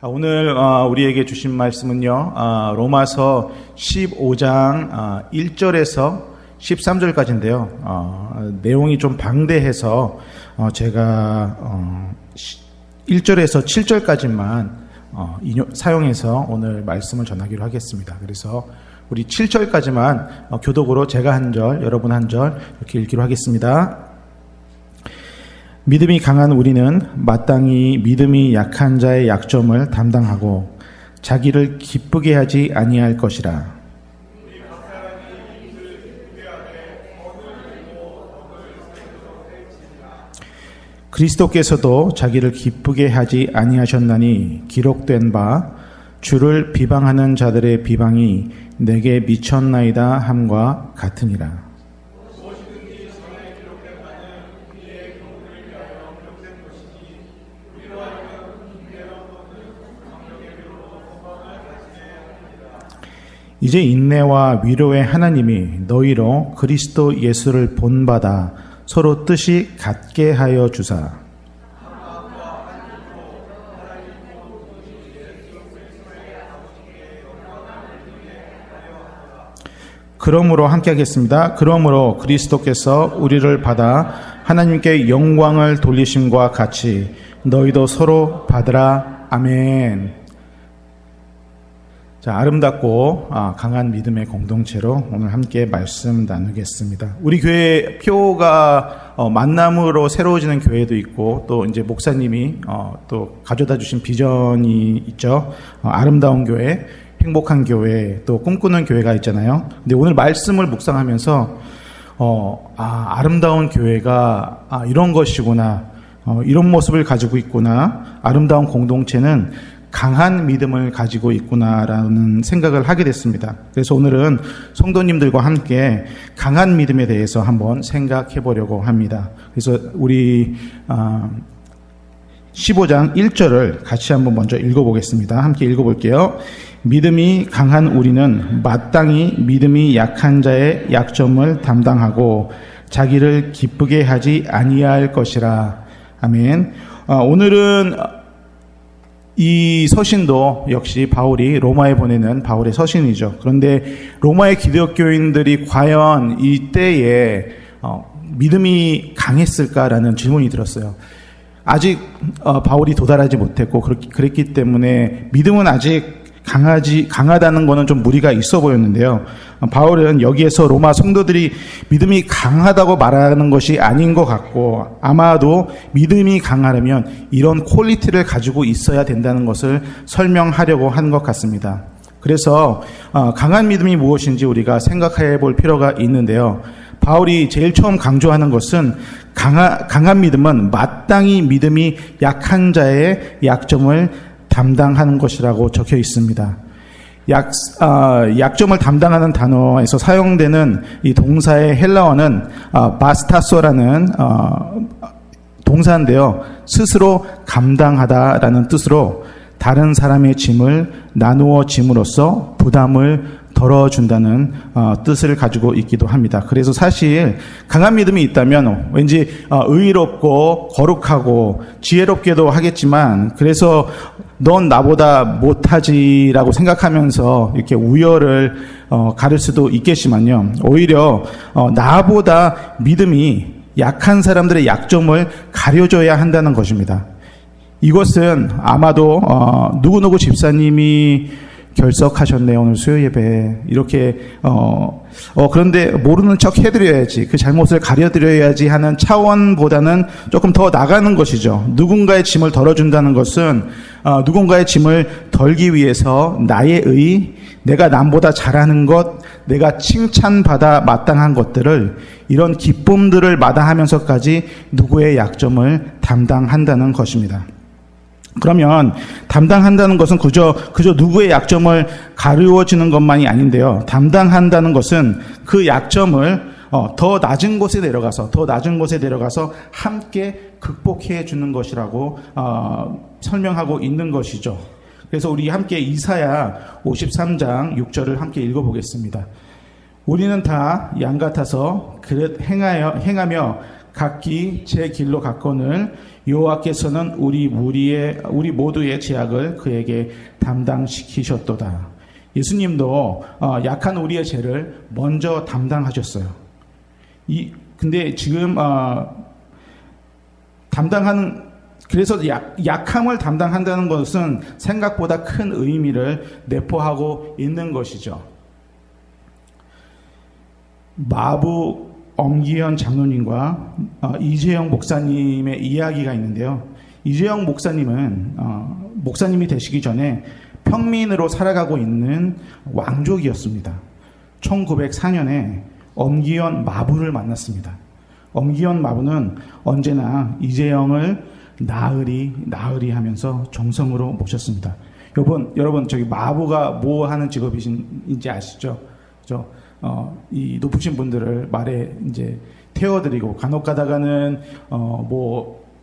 오늘 우리에게 주신 말씀은요, 로마서 15장 1절에서 13절까지인데요. 내용이 좀 방대해서 제가 1절에서 7절까지만 사용해서 오늘 말씀을 전하기로 하겠습니다. 그래서 우리 7절까지만 교독으로 제가 한 절, 여러분 한 절 이렇게 읽기로 하겠습니다. 믿음이 강한 우리는 마땅히 믿음이 약한 자의 약점을 담당하고 자기를 기쁘게 하지 아니할 것이라. 그리스도께서도 자기를 기쁘게 하지 아니하셨나니 기록된 바 주를 비방하는 자들의 비방이 내게 미쳤나이다 함과 같으니라. 이제 인내와 위로의 하나님이 너희로 그리스도 예수를 본받아 서로 뜻이 같게 하여 주사. 그러므로 함께 하겠습니다. 그러므로 그리스도께서 우리를 받아 하나님께 영광을 돌리심과 같이 너희도 서로 받으라. 아멘. 자, 아름답고 강한 믿음의 공동체로 오늘 함께 말씀 나누겠습니다. 우리 교회 표가 만남으로 새로워지는 교회도 있고 또 이제 목사님이 또 가져다 주신 비전이 있죠. 아름다운 교회, 행복한 교회, 또 꿈꾸는 교회가 있잖아요. 근데 오늘 말씀을 묵상하면서 아름다운 교회가 이런 것이구나, 이런 모습을 가지고 있구나, 아름다운 공동체는 강한 믿음을 가지고 있구나라는 생각을 하게 됐습니다. 그래서 오늘은 성도님들과 함께 강한 믿음에 대해서 한번 생각해 보려고 합니다. 그래서 우리 15장 1절을 같이 한번 먼저 읽어보겠습니다. 함께 읽어볼게요. 믿음이 강한 우리는 마땅히 믿음이 약한 자의 약점을 담당하고 자기를 기쁘게 하지 아니할 것이라. 아멘. 오늘은 이 서신도 역시 바울이 로마에 보내는 바울의 서신이죠. 그런데 로마의 기독교인들이 과연 이때에 믿음이 강했을까라는 질문이 들었어요. 아직 바울이 도달하지 못했고 그랬기 때문에 믿음은 아직 강하다는 거는 좀 무리가 있어 보였는데요. 바울은 여기에서 로마 성도들이 믿음이 강하다고 말하는 것이 아닌 것 같고 아마도 믿음이 강하려면 이런 퀄리티를 가지고 있어야 된다는 것을 설명하려고 한 것 같습니다. 그래서 강한 믿음이 무엇인지 우리가 생각해 볼 필요가 있는데요. 바울이 제일 처음 강조하는 것은 강한 믿음은 마땅히 믿음이 약한 자의 약점을 담당하는 것이라고 적혀 있습니다. 약점을 담당하는 단어에서 사용되는 이 동사의 헬라어는 바스타소라는 동사인데요. 스스로 감당하다라는 뜻으로 다른 사람의 짐을 나누어 짐으로써 부담을 덜어준다는 뜻을 가지고 있기도 합니다. 그래서 사실 강한 믿음이 있다면 왠지 의롭고 거룩하고 지혜롭게도 하겠지만 그래서 넌 나보다 못하지라고 생각하면서 이렇게 우열을 가릴 수도 있겠지만요. 오히려 나보다 믿음이 약한 사람들의 약점을 가려줘야 한다는 것입니다. 이것은 아마도 누구누구 집사님이 결석하셨네요. 오늘 수요 예배. 이렇게, 그런데 모르는 척 해드려야지. 그 잘못을 가려드려야지 하는 차원보다는 조금 더 나가는 것이죠. 누군가의 짐을 덜어준다는 것은, 누군가의 짐을 덜기 위해서 나의 내가 남보다 잘하는 것, 내가 칭찬받아 마땅한 것들을, 이런 기쁨들을 마다하면서까지 누구의 약점을 담당한다는 것입니다. 그러면 담당한다는 것은 그저 누구의 약점을 가르워주는 것만이 아닌데요. 담당한다는 것은 그 약점을 더 낮은 곳에 내려가서 함께 극복해 주는 것이라고 설명하고 있는 것이죠. 그래서 우리 함께 이사야 53장 6절을 함께 읽어보겠습니다. 우리는 다 양 같아서 그릇 행하며 각기 제 길로 갔거늘 여호와께서는 우리 모두의 죄악을 그에게 담당시키셨도다. 예수님도 약한 우리의 죄를 먼저 담당하셨어요. 근데 지금 그래서 약함을 담당한다는 것은 생각보다 큰 의미를 내포하고 있는 것이죠. 마부 엄기현 장로님과 이재영 목사님의 이야기가 있는데요. 이재영 목사님은 목사님이 되시기 전에 평민으로 살아가고 있는 왕족이었습니다. 1904년에 엄기현 마부를 만났습니다. 엄기현 마부는 언제나 이재영을 나으리 하면서 정성으로 모셨습니다. 여러분 저기 마부가 뭐 하는 직업인지 아시죠? 이 높으신 분들을 말에 이제 태워드리고 간혹 가다가는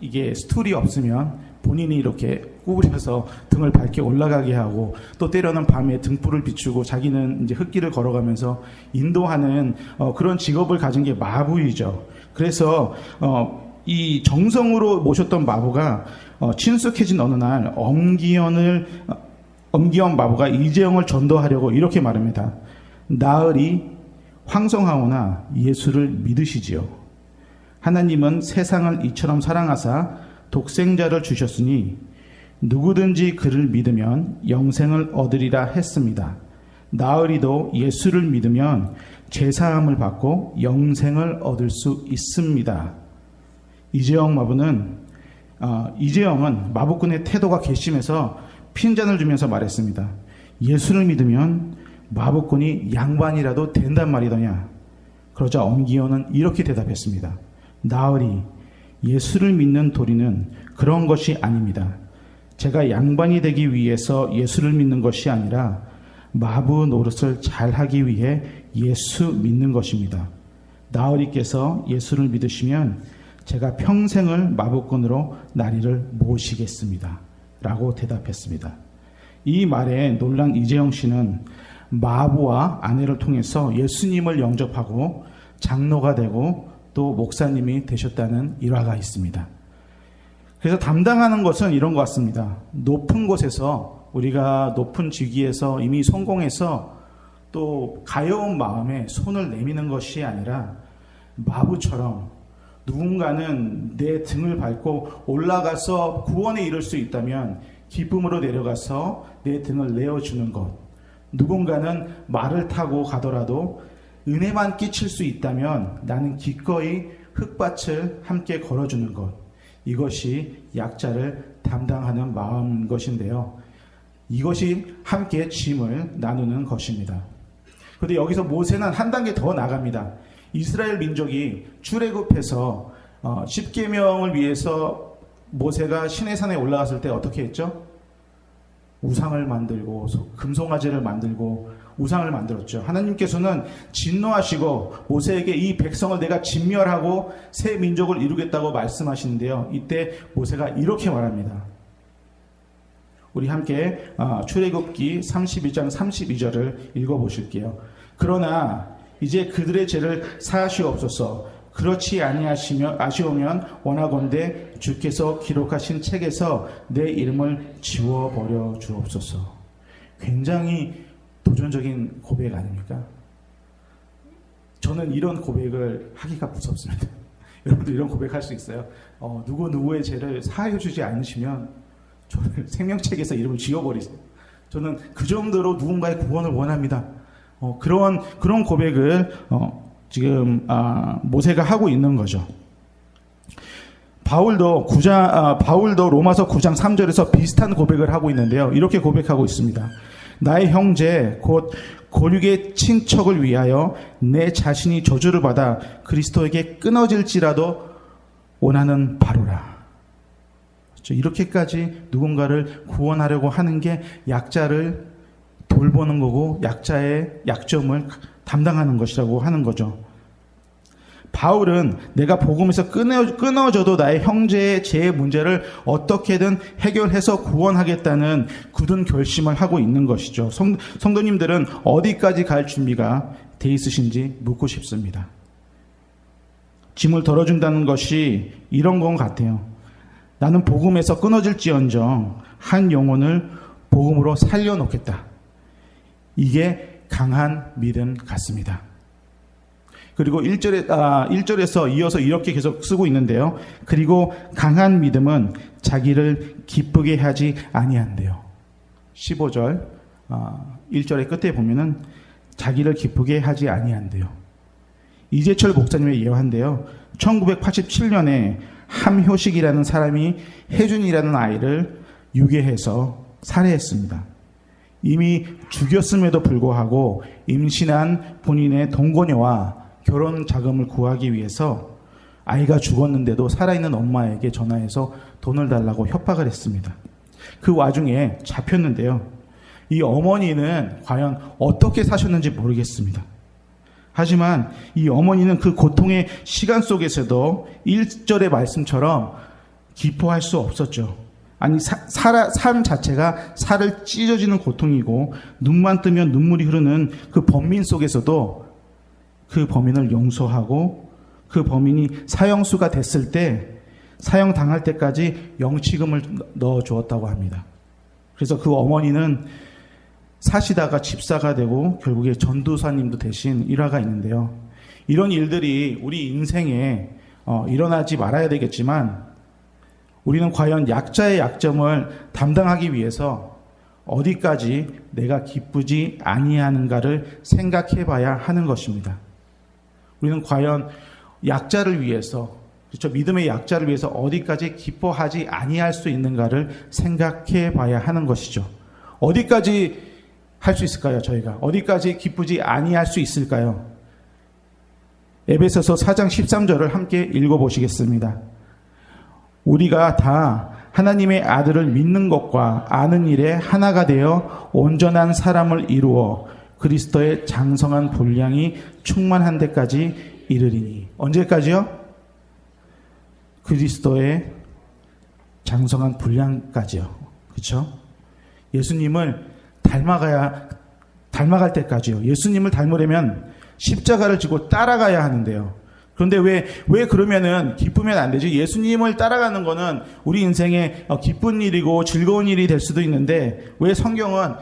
이게 스툴이 없으면 본인이 이렇게 구부려서 등을 밝게 올라가게 하고 또 때로는 밤에 등불을 비추고 자기는 이제 흙길을 걸어가면서 인도하는 그런 직업을 가진 게 마부이죠. 그래서 이 정성으로 모셨던 마부가 친숙해진 어느 날 엄기현 마부가 이재영을 전도하려고 이렇게 말합니다. 나으리 황성하오나 예수를 믿으시지요. 하나님은 세상을 이처럼 사랑하사 독생자를 주셨으니 누구든지 그를 믿으면 영생을 얻으리라 했습니다. 나으리도 예수를 믿으면 죄사함을 받고 영생을 얻을 수 있습니다. 이재영은 마부꾼의 태도가 괘씸해서 핀잔을 주면서 말했습니다. 예수를 믿으면 마부꾼이 양반이라도 된단 말이더냐. 그러자 엄기현은 이렇게 대답했습니다. 나으리, 예수를 믿는 도리는 그런 것이 아닙니다. 제가 양반이 되기 위해서 예수를 믿는 것이 아니라 마부 노릇을 잘하기 위해 예수 믿는 것입니다. 나으리께서 예수를 믿으시면 제가 평생을 마부꾼으로 나리를 모시겠습니다. 라고 대답했습니다. 이 말에 놀란 이재영 씨는 마부와 아내를 통해서 예수님을 영접하고 장로가 되고 또 목사님이 되셨다는 일화가 있습니다. 그래서 담당하는 것은 이런 것 같습니다. 높은 곳에서 우리가 높은 직위에서 이미 성공해서 또 가여운 마음에 손을 내미는 것이 아니라 마부처럼 누군가는 내 등을 밟고 올라가서 구원에 이를 수 있다면 기쁨으로 내려가서 내 등을 내어주는 것. 누군가는 말을 타고 가더라도 은혜만 끼칠 수 있다면 나는 기꺼이 흙밭을 함께 걸어주는 것. 이것이 약자를 담당하는 마음인 것인데요. 이것이 함께 짐을 나누는 것입니다. 그런데 여기서 모세는 한 단계 더 나갑니다. 이스라엘 민족이 출애굽해서 10계명을 위해서 모세가 시내산에 올라갔을 때 어떻게 했죠? 우상을 만들고 금송아지를 만들고 우상을 만들었죠. 하나님께서는 진노하시고 모세에게 이 백성을 내가 진멸하고 새 민족을 이루겠다고 말씀하시는데요. 이때 모세가 이렇게 말합니다. 우리 함께 출애굽기 32장 32절을 읽어보실게요. 그러나 이제 그들의 죄를 사하시옵소서. 그렇지 아니하시오면 원하건대 주께서 기록하신 책에서 내 이름을 지워버려 주옵소서. 굉장히 도전적인 고백 아닙니까? 저는 이런 고백을 하기가 무섭습니다. 여러분들 이런 고백할 수 있어요? 누구의 죄를 사하여 주지 않으시면 저를 생명책에서 이름을 지워버리세요. 저는 그 정도로 누군가의 구원을 원합니다. 그런 고백을 지금 모세가 하고 있는 거죠. 바울도 로마서 9장 3절에서 비슷한 고백을 하고 있는데요. 이렇게 고백하고 있습니다. 나의 형제 곧 고륙의 친척을 위하여 내 자신이 저주를 받아 그리스도에게 끊어질지라도 원하는 바로라. 이렇게까지 누군가를 구원하려고 하는 게 약자를 돌보는 거고 약자의 약점을 담당하는 것이라고 하는 거죠. 바울은 내가 복음에서 끊어져도 나의 형제의 죄의 문제를 어떻게든 해결해서 구원하겠다는 굳은 결심을 하고 있는 것이죠. 성도님들은 어디까지 갈 준비가 돼 있으신지 묻고 싶습니다. 짐을 덜어준다는 것이 이런 건 같아요. 나는 복음에서 끊어질지언정 한 영혼을 복음으로 살려놓겠다. 이게 강한 믿음 같습니다. 그리고 1절에서 이어서 이렇게 계속 쓰고 있는데요. 그리고 강한 믿음은 자기를 기쁘게 하지 아니한대요. 15절 1절의 끝에 보면은 자기를 기쁘게 하지 아니한대요. 이재철 목사님의 예화인데요. 1987년에 함효식이라는 사람이 혜준이라는 아이를 유괴해서 살해했습니다. 이미 죽였음에도 불구하고 임신한 본인의 동거녀와 결혼 자금을 구하기 위해서 아이가 죽었는데도 살아있는 엄마에게 전화해서 돈을 달라고 협박을 했습니다. 그 와중에 잡혔는데요. 이 어머니는 과연 어떻게 사셨는지 모르겠습니다. 하지만 이 어머니는 그 고통의 시간 속에서도 1절의 말씀처럼 기뻐할 수 없었죠. 아니 삶 자체가 살을 찢어지는 고통이고 눈만 뜨면 눈물이 흐르는 그 범민 속에서도 그 범인을 용서하고 그 범인이 사형수가 됐을 때 사형당할 때까지 영치금을 넣어주었다고 합니다. 그래서 그 어머니는 사시다가 집사가 되고 결국에 전도사님도 되신 일화가 있는데요. 이런 일들이 우리 인생에 일어나지 말아야 되겠지만 우리는 과연 약자의 약점을 담당하기 위해서 어디까지 내가 기쁘지 아니하는가를 생각해 봐야 하는 것입니다. 우리는 과연 약자를 위해서, 그렇죠? 믿음의 약자를 위해서 어디까지 기뻐하지 아니할 수 있는가를 생각해 봐야 하는 것이죠. 어디까지 할 수 있을까요? 저희가 어디까지 기쁘지 아니할 수 있을까요? 에베소서 4장 13절을 함께 읽어보시겠습니다. 우리가 다 하나님의 아들을 믿는 것과 아는 일에 하나가 되어 온전한 사람을 이루어 그리스도의 장성한 분량이 충만한 데까지 이르리니. 언제까지요? 그리스도의 장성한 분량까지요. 그렇죠? 예수님을 닮아갈 때까지요. 예수님을 닮으려면 십자가를 지고 따라가야 하는데요. 그런데 왜 그러면은 기쁘면 안 되지? 예수님을 따라가는 거는 우리 인생에 기쁜 일이고 즐거운 일이 될 수도 있는데 왜 성경은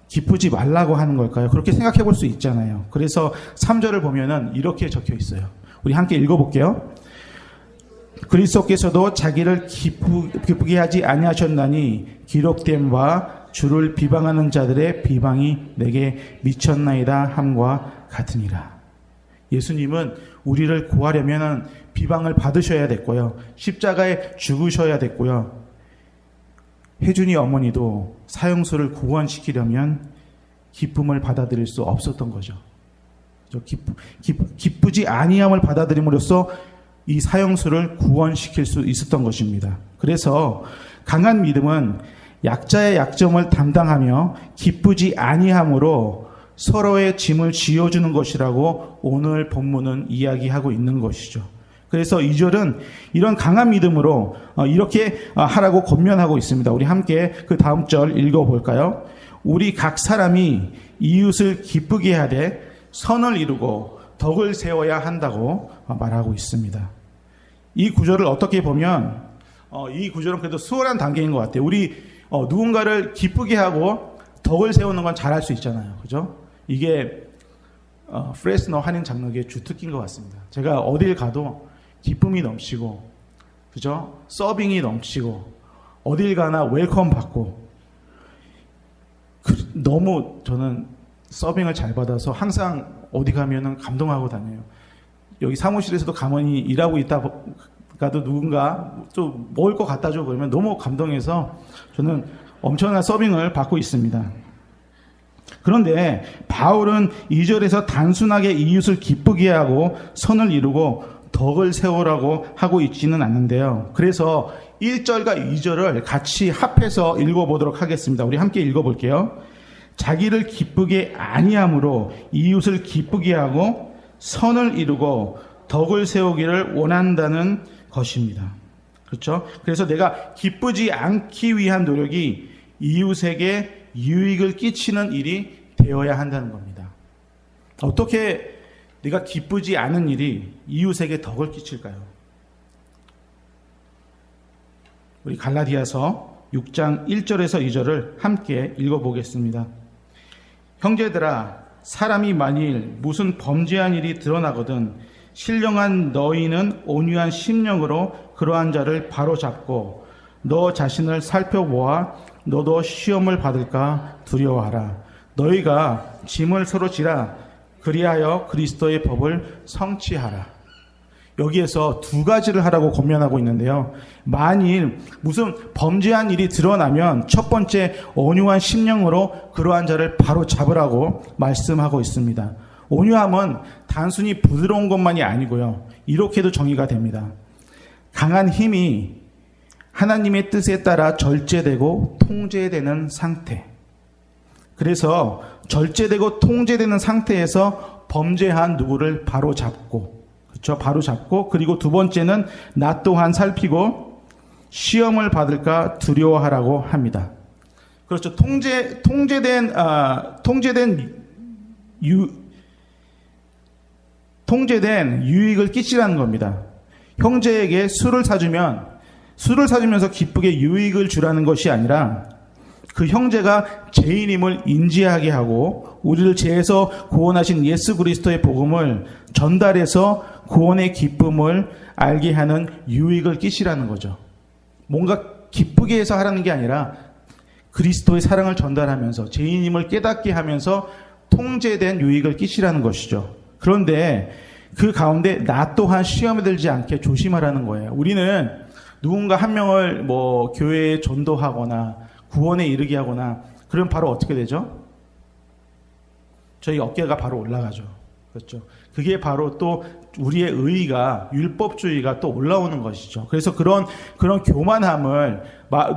기쁘지 말라고 하는 걸까요? 그렇게 생각해 볼 수 있잖아요. 그래서 3절을 보면은 이렇게 적혀 있어요. 우리 함께 읽어볼게요. 그리스도께서도 자기를 기쁘게 하지 아니하셨나니 기록된 바 주를 비방하는 자들의 비방이 내게 미쳤나이다 함과 같으니라. 예수님은 우리를 구하려면 비방을 받으셔야 됐고요. 십자가에 죽으셔야 됐고요. 혜준이 어머니도 사형수를 구원시키려면 기쁨을 받아들일 수 없었던 거죠. 기쁘지 아니함을 받아들임으로써 이 사형수를 구원시킬 수 있었던 것입니다. 그래서 강한 믿음은 약자의 약점을 담당하며 기쁘지 아니함으로 서로의 짐을 지어주는 것이라고 오늘 본문은 이야기하고 있는 것이죠. 그래서 2절은 이런 강한 믿음으로 이렇게 하라고 권면하고 있습니다. 우리 함께 그 다음 절 읽어볼까요? 우리 각 사람이 이웃을 기쁘게 하되 선을 이루고 덕을 세워야 한다고 말하고 있습니다. 이 구절을 어떻게 보면 이 구절은 그래도 수월한 단계인 것 같아요. 우리 누군가를 기쁘게 하고 덕을 세우는 건 잘할 수 있잖아요. 그죠? 이게 프레스너 한인 장로교의 주특기인 것 같습니다. 제가 어딜 가도 기쁨이 넘치고, 그죠? 서빙이 넘치고, 어딜 가나 웰컴 받고, 너무 저는 서빙을 잘 받아서 항상 어디 가면은 감동하고 다녀요. 여기 사무실에서도 가만히 일하고 있다가도 누군가 또 먹을 거 갖다 줘 그러면 너무 감동해서 저는 엄청난 서빙을 받고 있습니다. 그런데 바울은 2절에서 단순하게 이웃을 기쁘게 하고 선을 이루고 덕을 세우라고 하고 있지는 않는데요. 그래서 1절과 2절을 같이 합해서 읽어보도록 하겠습니다. 우리 함께 읽어볼게요. 자기를 기쁘게 아니함으로 이웃을 기쁘게 하고 선을 이루고 덕을 세우기를 원한다는 것입니다. 그렇죠? 그래서 내가 기쁘지 않기 위한 노력이 이웃에게 유익을 끼치는 일이 되어야 한다는 겁니다. 어떻게 내가 기쁘지 않은 일이 이웃에게 덕을 끼칠까요? 우리 갈라디아서 6장 1절에서 2절을 함께 읽어보겠습니다. 형제들아, 사람이 만일 무슨 범죄한 일이 드러나거든 신령한 너희는 온유한 심령으로 그러한 자를 바로잡고 너 자신을 살펴보아 너도 시험을 받을까 두려워하라. 너희가 짐을 서로 지라. 그리하여 그리스도의 법을 성취하라. 여기에서 두 가지를 하라고 권면하고 있는데요. 만일 무슨 범죄한 일이 드러나면 첫 번째 온유한 심령으로 그러한 자를 바로 잡으라고 말씀하고 있습니다. 온유함은 단순히 부드러운 것만이 아니고요. 이렇게도 정의가 됩니다. 강한 힘이 하나님의 뜻에 따라 절제되고 통제되는 상태. 그래서 절제되고 통제되는 상태에서 범죄한 누구를 바로 잡고, 그렇죠? 바로 잡고, 그리고 두 번째는 나 또한 살피고 시험을 받을까 두려워하라고 합니다. 그렇죠. 통제된 유익을 끼치라는 겁니다. 형제에게 술을 사주면서 기쁘게 유익을 주라는 것이 아니라 그 형제가 죄인임을 인지하게 하고 우리를 죄에서 구원하신 예수 그리스도의 복음을 전달해서 구원의 기쁨을 알게 하는 유익을 끼치라는 거죠. 뭔가 기쁘게 해서 하라는 게 아니라 그리스도의 사랑을 전달하면서 죄인임을 깨닫게 하면서 통제된 유익을 끼치라는 것이죠. 그런데 그 가운데 나 또한 시험에 들지 않게 조심하라는 거예요. 우리는 누군가 한 명을 교회에 전도하거나 구원에 이르게 하거나 그러면 바로 어떻게 되죠? 저희 어깨가 바로 올라가죠. 그렇죠? 그게 바로 또 우리의 의의가 율법주의가 또 올라오는 것이죠. 그래서 그런 교만함을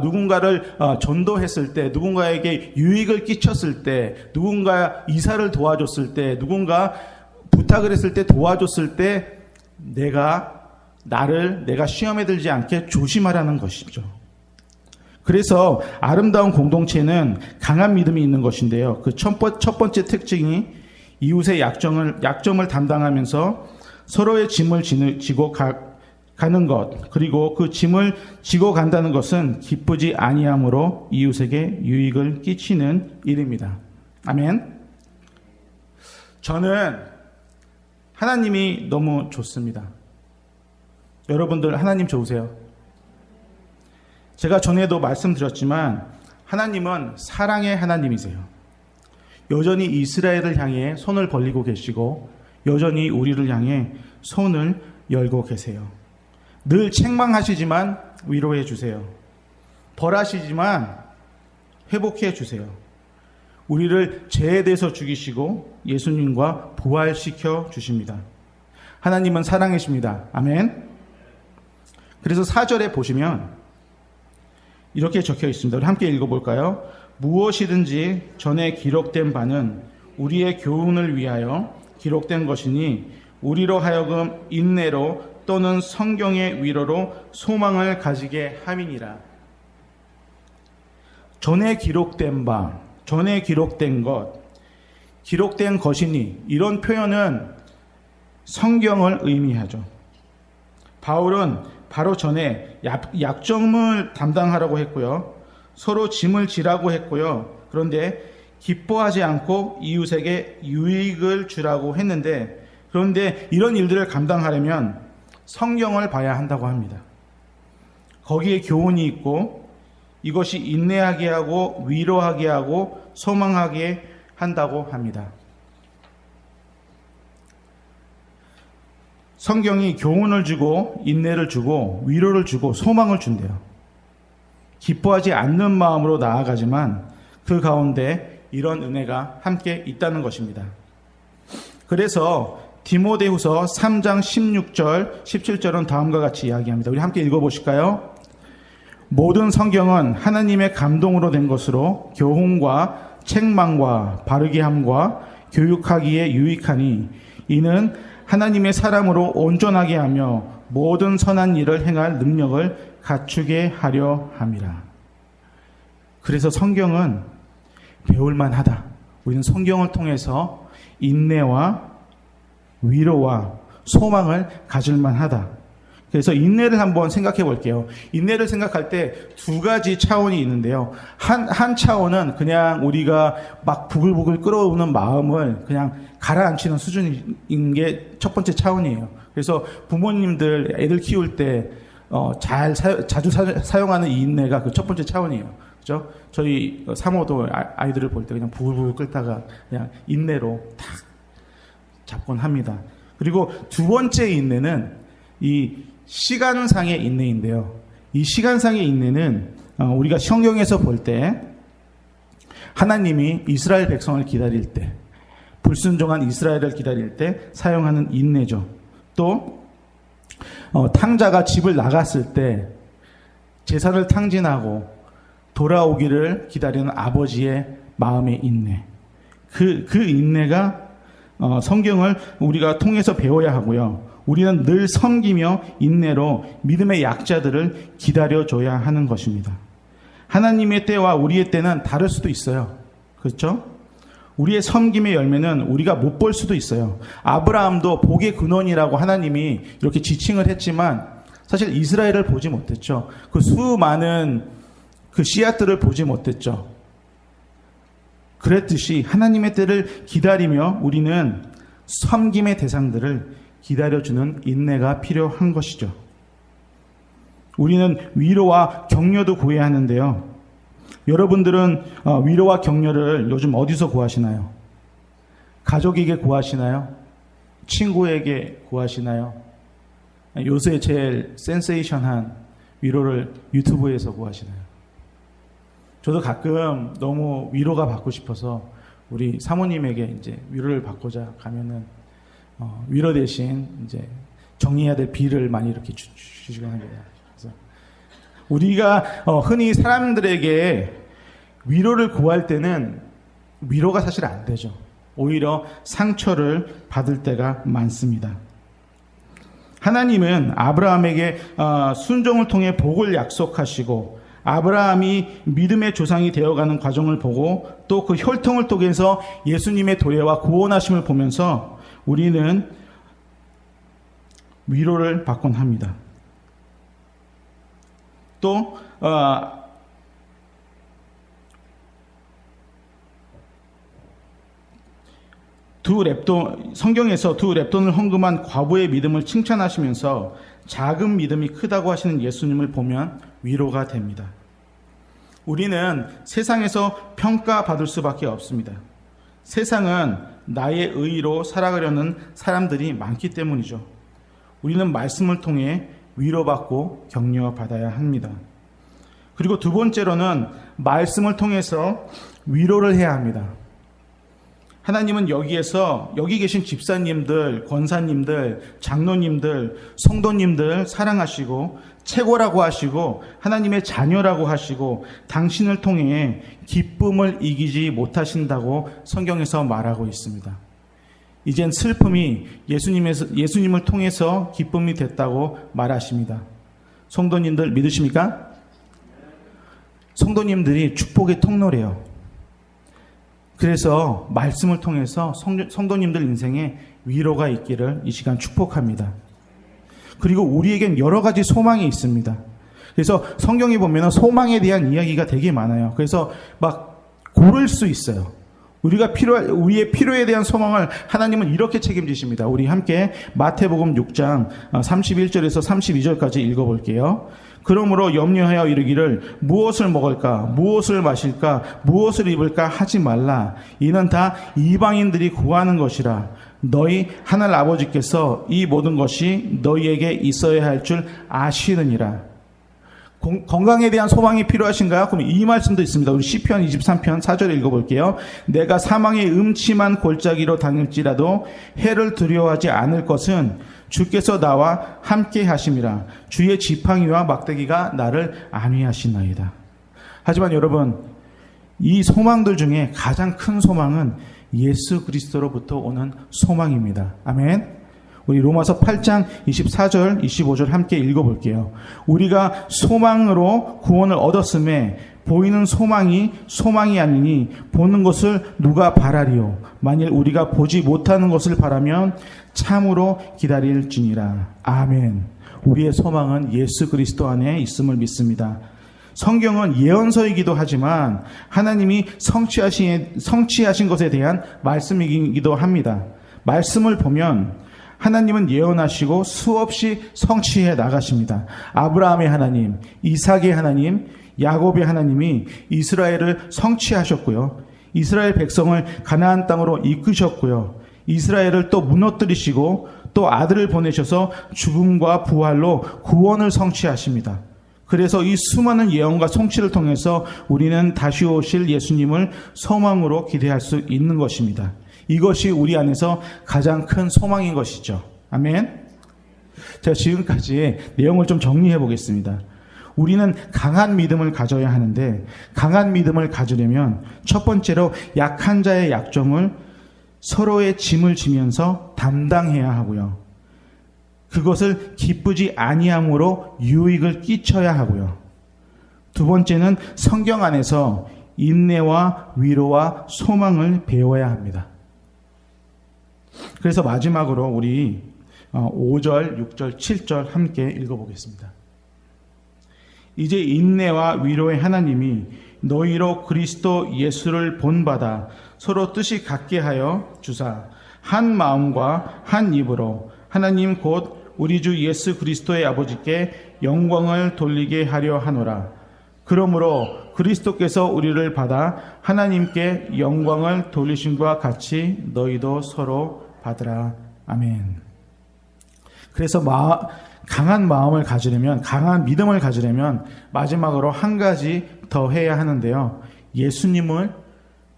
누군가를 전도했을 때, 누군가에게 유익을 끼쳤을 때, 누군가 이사를 도와줬을 때, 누군가 부탁을 했을 때 도와줬을 때 내가 시험에 들지 않게 조심하라는 것이죠. 그래서 아름다운 공동체는 강한 믿음이 있는 것인데요. 그 첫 번째 특징이 이웃의 약점을 담당하면서 서로의 짐을 지고 가는 것, 그리고 그 짐을 지고 간다는 것은 기쁘지 아니함으로 이웃에게 유익을 끼치는 일입니다. 아멘. 저는 하나님이 너무 좋습니다. 여러분들 하나님 좋으세요? 제가 전에도 말씀드렸지만 하나님은 사랑의 하나님이세요. 여전히 이스라엘을 향해 손을 벌리고 계시고 여전히 우리를 향해 손을 열고 계세요. 늘 책망하시지만 위로해 주세요. 벌하시지만 회복해 주세요. 우리를 죄에 대해서 죽이시고 예수님과 부활시켜 주십니다. 하나님은 사랑이십니다. 아멘. 그래서 4절에 보시면 이렇게 적혀 있습니다. 우리 함께 읽어볼까요? 무엇이든지 전에 기록된 바는 우리의 교훈을 위하여 기록된 것이니 우리로 하여금 인내로 또는 성경의 위로로 소망을 가지게 함이니라. 전에 기록된 바, 전에 기록된 것, 기록된 것이니 이런 표현은 성경을 의미하죠. 바울은 바로 전에 약점을 담당하라고 했고요. 서로 짐을 지라고 했고요. 그런데 기뻐하지 않고 이웃에게 유익을 주라고 했는데 그런데 이런 일들을 감당하려면 성경을 봐야 한다고 합니다. 거기에 교훈이 있고 이것이 인내하게 하고 위로하게 하고 소망하게 한다고 합니다. 성경이 교훈을 주고 인내를 주고 위로를 주고 소망을 준대요. 기뻐하지 않는 마음으로 나아가지만 그 가운데 이런 은혜가 함께 있다는 것입니다. 그래서 디모데후서 3장 16절, 17절은 다음과 같이 이야기합니다. 우리 함께 읽어보실까요? 모든 성경은 하나님의 감동으로 된 것으로 교훈과 책망과 바르게 함과 교육하기에 유익하니 이는 하나님의 사람으로 온전하게 하며 모든 선한 일을 행할 능력을 갖추게 하려 함이라. 그래서 성경은 배울만 하다. 우리는 성경을 통해서 인내와 위로와 소망을 가질만 하다. 그래서 인내를 한번 생각해 볼게요. 인내를 생각할 때 두 가지 차원이 있는데요. 한 차원은 그냥 우리가 막 부글부글 끓어오는 마음을 그냥 가라앉히는 수준인 게 첫 번째 차원이에요. 그래서 부모님들 애들 키울 때 자주 사용하는 이 인내가 그 첫 번째 차원이에요. 그죠? 저희 사모도 아이들을 볼 때 그냥 부글부글 끓다가 그냥 인내로 탁 잡곤 합니다. 그리고 두 번째 인내는 이 시간상의 인내인데요. 이 시간상의 인내는 우리가 성경에서 볼 때 하나님이 이스라엘 백성을 기다릴 때, 불순종한 이스라엘을 기다릴 때 사용하는 인내죠. 또 탕자가 집을 나갔을 때 재산을 탕진하고 돌아오기를 기다리는 아버지의 마음의 인내. 그 인내가 성경을 우리가 통해서 배워야 하고요. 우리는 늘 섬기며 인내로 믿음의 약자들을 기다려줘야 하는 것입니다. 하나님의 때와 우리의 때는 다를 수도 있어요. 그렇죠? 우리의 섬김의 열매는 우리가 못 볼 수도 있어요. 아브라함도 복의 근원이라고 하나님이 이렇게 지칭을 했지만 사실 이스라엘을 보지 못했죠. 그 수많은 그 씨앗들을 보지 못했죠. 그랬듯이 하나님의 때를 기다리며 우리는 섬김의 대상들을 기다려주는 인내가 필요한 것이죠. 우리는 위로와 격려도 구해야 하는데요. 여러분들은 위로와 격려를 요즘 어디서 구하시나요? 가족에게 구하시나요? 친구에게 구하시나요? 요새 제일 센세이션한 위로를 유튜브에서 구하시나요? 저도 가끔 너무 위로가 받고 싶어서 우리 사모님에게 이제 위로를 받고자 가면은 위로 대신 이제 정리해야 될 비를 많이 이렇게 주시곤 합니다. 그래서 우리가 흔히 사람들에게 위로를 구할 때는 위로가 사실 안 되죠. 오히려 상처를 받을 때가 많습니다. 하나님은 아브라함에게 순종을 통해 복을 약속하시고 아브라함이 믿음의 조상이 되어가는 과정을 보고 또 그 혈통을 통해서 예수님의 도래와 구원하심을 보면서 우리는 위로를 받곤 합니다. 또 성경에서 두 렙돈을 헌금한 과부의 믿음을 칭찬하시면서 작은 믿음이 크다고 하시는 예수님을 보면 위로가 됩니다. 우리는 세상에서 평가받을 수밖에 없습니다. 세상은 나의 의로 살아가려는 사람들이 많기 때문이죠. 우리는 말씀을 통해 위로받고 격려받아야 합니다. 그리고 두 번째로는 말씀을 통해서 위로를 해야 합니다. 하나님은 여기 계신 집사님들, 권사님들, 장로님들, 성도님들 사랑하시고 최고라고 하시고 하나님의 자녀라고 하시고 당신을 통해 기쁨을 이기지 못하신다고 성경에서 말하고 있습니다. 이젠 슬픔이 예수님을 통해서 기쁨이 됐다고 말하십니다. 성도님들 믿으십니까? 성도님들이 축복의 통로래요. 그래서 말씀을 통해서 성도님들 인생에 위로가 있기를 이 시간 축복합니다. 그리고 우리에겐 여러 가지 소망이 있습니다. 그래서 성경에 보면 소망에 대한 이야기가 되게 많아요. 그래서 막 고를 수 있어요. 우리의 필요에 대한 소망을 하나님은 이렇게 책임지십니다. 우리 함께 마태복음 6장 31절에서 32절까지 읽어볼게요. 그러므로 염려하여 이르기를 무엇을 먹을까, 무엇을 마실까, 무엇을 입을까 하지 말라. 이는 다 이방인들이 구하는 것이라. 너희 하늘 아버지께서 이 모든 것이 너희에게 있어야 할 줄 아시느니라. 건강에 대한 소망이 필요하신가요? 그럼 이 말씀도 있습니다. 우리 시편 23편 4절 읽어볼게요. 내가 사망의 음침한 골짜기로 다닐지라도 해를 두려워하지 않을 것은 주께서 나와 함께 하심이라. 주의 지팡이와 막대기가 나를 안위하시나이다. 하지만 여러분, 이 소망들 중에 가장 큰 소망은 예수 그리스도로부터 오는 소망입니다. 아멘. 우리 로마서 8장 24절, 25절 함께 읽어볼게요. 우리가 소망으로 구원을 얻었음에 보이는 소망이 아니니 보는 것을 누가 바라리요. 만일 우리가 보지 못하는 것을 바라면 참으로 기다릴지니라. 아멘. 우리의 소망은 예수 그리스도 안에 있음을 믿습니다. 성경은 예언서이기도 하지만 하나님이 성취하신 것에 대한 말씀이기도 합니다. 말씀을 보면 하나님은 예언하시고 수없이 성취해 나가십니다. 아브라함의 하나님, 이삭의 하나님, 야곱의 하나님이 이스라엘을 성취하셨고요. 이스라엘 백성을 가나안 땅으로 이끄셨고요. 이스라엘을 또 무너뜨리시고 또 아들을 보내셔서 죽음과 부활로 구원을 성취하십니다. 그래서 이 수많은 예언과 성취를 통해서 우리는 다시 오실 예수님을 소망으로 기대할 수 있는 것입니다. 이것이 우리 안에서 가장 큰 소망인 것이죠. 아멘. 제가 지금까지 내용을 좀 정리해 보겠습니다. 우리는 강한 믿음을 가져야 하는데 강한 믿음을 가지려면 첫 번째로 약한 자의 약점을 서로의 짐을 지면서 담당해야 하고요. 그것을 기쁘지 아니함으로 유익을 끼쳐야 하고요. 두 번째는 성경 안에서 인내와 위로와 소망을 배워야 합니다. 그래서 마지막으로 우리 5절, 6절, 7절 함께 읽어보겠습니다. 이제 인내와 위로의 하나님이 너희로 그리스도 예수를 본받아 서로 뜻이 같게 하여 주사 한 마음과 한 입으로 하나님 곧 우리 주 예수 그리스도의 아버지께 영광을 돌리게 하려 하노라. 그러므로 그리스도께서 우리를 받아 하나님께 영광을 돌리심과 같이 너희도 서로 받으라. 아멘. 그래서 강한 마음을 가지려면, 강한 믿음을 가지려면 마지막으로 한 가지 더 해야 하는데요. 예수님을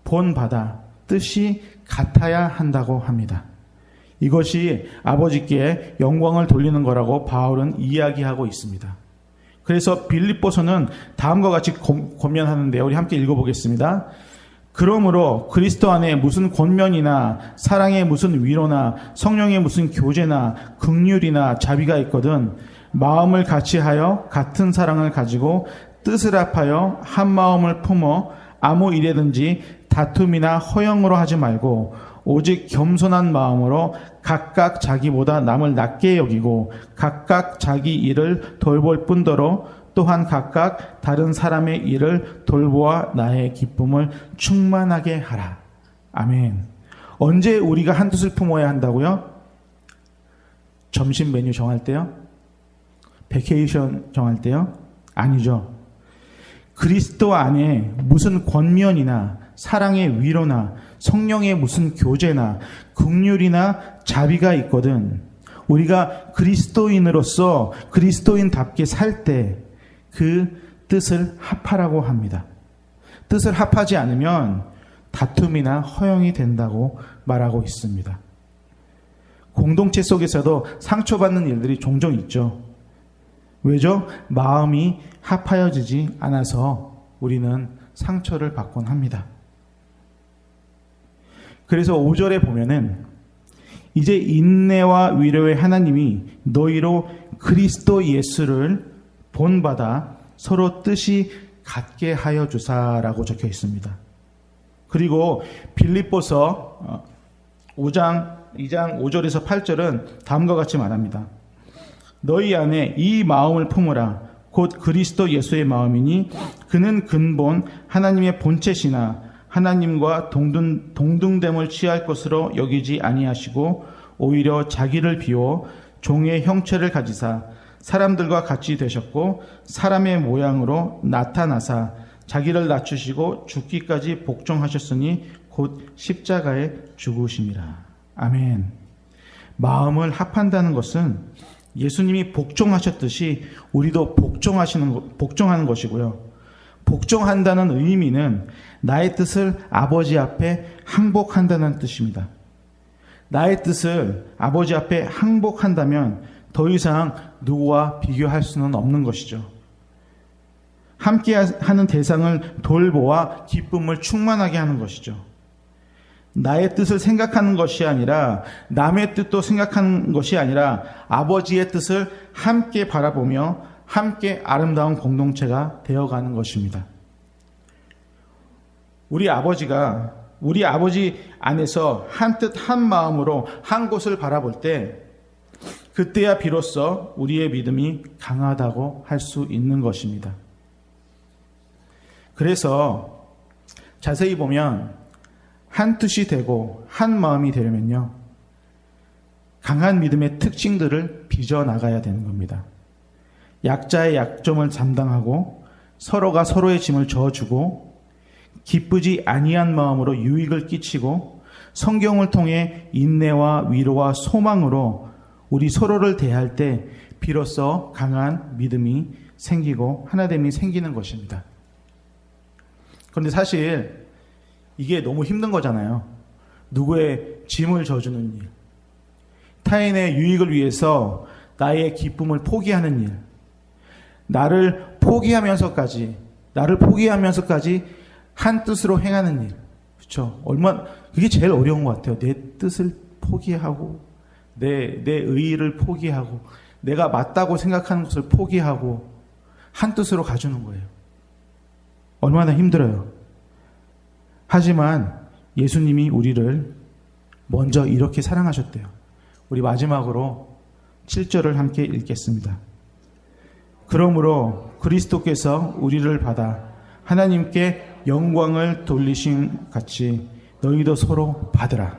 본받아 뜻이 같아야 한다고 합니다. 이것이 아버지께 영광을 돌리는 거라고 바울은 이야기하고 있습니다. 그래서 빌립보서는 다음과 같이 권면하는데요. 우리 함께 읽어보겠습니다. 그러므로 그리스도 안에 무슨 권면이나 사랑의 무슨 위로나 성령의 무슨 교제나 긍휼이나 자비가 있거든 마음을 같이하여 같은 사랑을 가지고 뜻을 합하여 한 마음을 품어 아무 일에든지 다툼이나 허영으로 하지 말고 오직 겸손한 마음으로 각각 자기보다 남을 낮게 여기고 각각 자기 일을 돌볼 뿐더러 또한 각각 다른 사람의 일을 돌보아 나의 기쁨을 충만하게 하라. 아멘. 언제 우리가 한 뜻을 품어야 한다고요? 점심 메뉴 정할 때요? 베케이션 정할 때요? 아니죠. 그리스도 안에 무슨 권면이나 사랑의 위로나 성령의 무슨 교제나 긍휼이나 자비가 있거든 우리가 그리스도인으로서 그리스도인답게 살 때 그 뜻을 합하라고 합니다. 뜻을 합하지 않으면 다툼이나 허영이 된다고 말하고 있습니다. 공동체 속에서도 상처받는 일들이 종종 있죠. 왜죠? 마음이 합하여지지 않아서 우리는 상처를 받곤 합니다. 그래서 5절에 보면은 이제 인내와 위로의 하나님이 너희로 그리스도 예수를 본받아 서로 뜻이 같게 하여 주사라고 적혀 있습니다. 그리고 빌립보서 2장 5절에서 8절은 다음과 같이 말합니다. 너희 안에 이 마음을 품으라. 곧 그리스도 예수의 마음이니 그는 근본 하나님의 본체시나 하나님과 동등됨을 취할 것으로 여기지 아니하시고 오히려 자기를 비워 종의 형체를 가지사 사람들과 같이 되셨고 사람의 모양으로 나타나사 자기를 낮추시고 죽기까지 복종하셨으니 곧 십자가에 죽으심이라. 아멘. 마음을 합한다는 것은 예수님이 복종하셨듯이 우리도 복종하는 것이고요. 복종한다는 의미는 나의 뜻을 아버지 앞에 항복한다는 뜻입니다. 나의 뜻을 아버지 앞에 항복한다면 더 이상 누구와 비교할 수는 없는 것이죠. 함께하는 대상을 돌보아 기쁨을 충만하게 하는 것이죠. 나의 뜻을 생각하는 것이 아니라 남의 뜻도 생각하는 것이 아니라 아버지의 뜻을 함께 바라보며 함께 아름다운 공동체가 되어가는 것입니다. 우리 아버지 안에서 한 뜻 한 마음으로 한 곳을 바라볼 때 그때야 비로소 우리의 믿음이 강하다고 할 수 있는 것입니다. 그래서 자세히 보면 한 뜻이 되고 한 마음이 되려면요, 강한 믿음의 특징들을 빚어나가야 되는 겁니다. 약자의 약점을 담당하고 서로가 서로의 짐을 져주고 기쁘지 아니한 마음으로 유익을 끼치고 성경을 통해 인내와 위로와 소망으로 우리 서로를 대할 때 비로소 강한 믿음이 생기고 하나됨이 생기는 것입니다. 그런데 사실 이게 너무 힘든 거잖아요. 누구의 짐을 져주는 일, 타인의 유익을 위해서 나의 기쁨을 포기하는 일, 나를 포기하면서까지 한 뜻으로 행하는 일. 그렇죠? 그게 제일 어려운 것 같아요. 내 뜻을 포기하고 내 의의를 포기하고 내가 맞다고 생각하는 것을 포기하고 한 뜻으로 가주는 거예요. 얼마나 힘들어요. 하지만 예수님이 우리를 먼저 이렇게 사랑하셨대요. 우리 마지막으로 7절을 함께 읽겠습니다. 그러므로 그리스도께서 우리를 받아 하나님께 영광을 돌리신 같이 너희도 서로 받으라.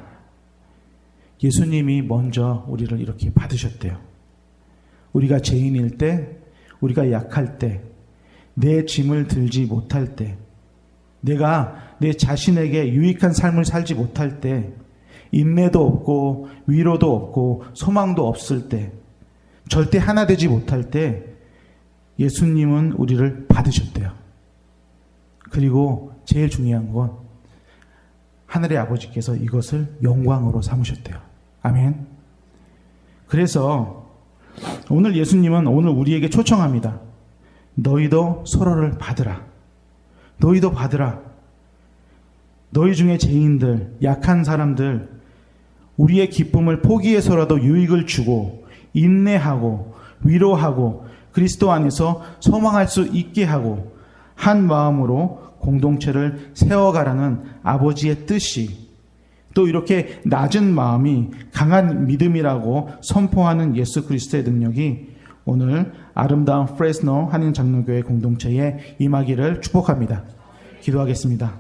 예수님이 먼저 우리를 이렇게 받으셨대요. 우리가 죄인일 때, 우리가 약할 때, 내 짐을 들지 못할 때, 내가 내 자신에게 유익한 삶을 살지 못할 때, 인내도 없고 위로도 없고 소망도 없을 때, 절대 하나 되지 못할 때 예수님은 우리를 받으셨대요. 그리고 제일 중요한 건 하늘의 아버지께서 이것을 영광으로 삼으셨대요. 아멘. 그래서 오늘 예수님은 오늘 우리에게 초청합니다. 너희도 서로를 받으라. 너희도 받으라. 너희 중에 죄인들, 약한 사람들, 우리의 기쁨을 포기해서라도 유익을 주고 인내하고 위로하고 그리스도 안에서 소망할 수 있게 하고 한 마음으로 공동체를 세워가라는 아버지의 뜻이, 또 이렇게 낮은 마음이 강한 믿음이라고 선포하는 예수 그리스도의 능력이 오늘 아름다운 프레스노 한인장로교회 공동체에 임하기를 축복합니다. 기도하겠습니다.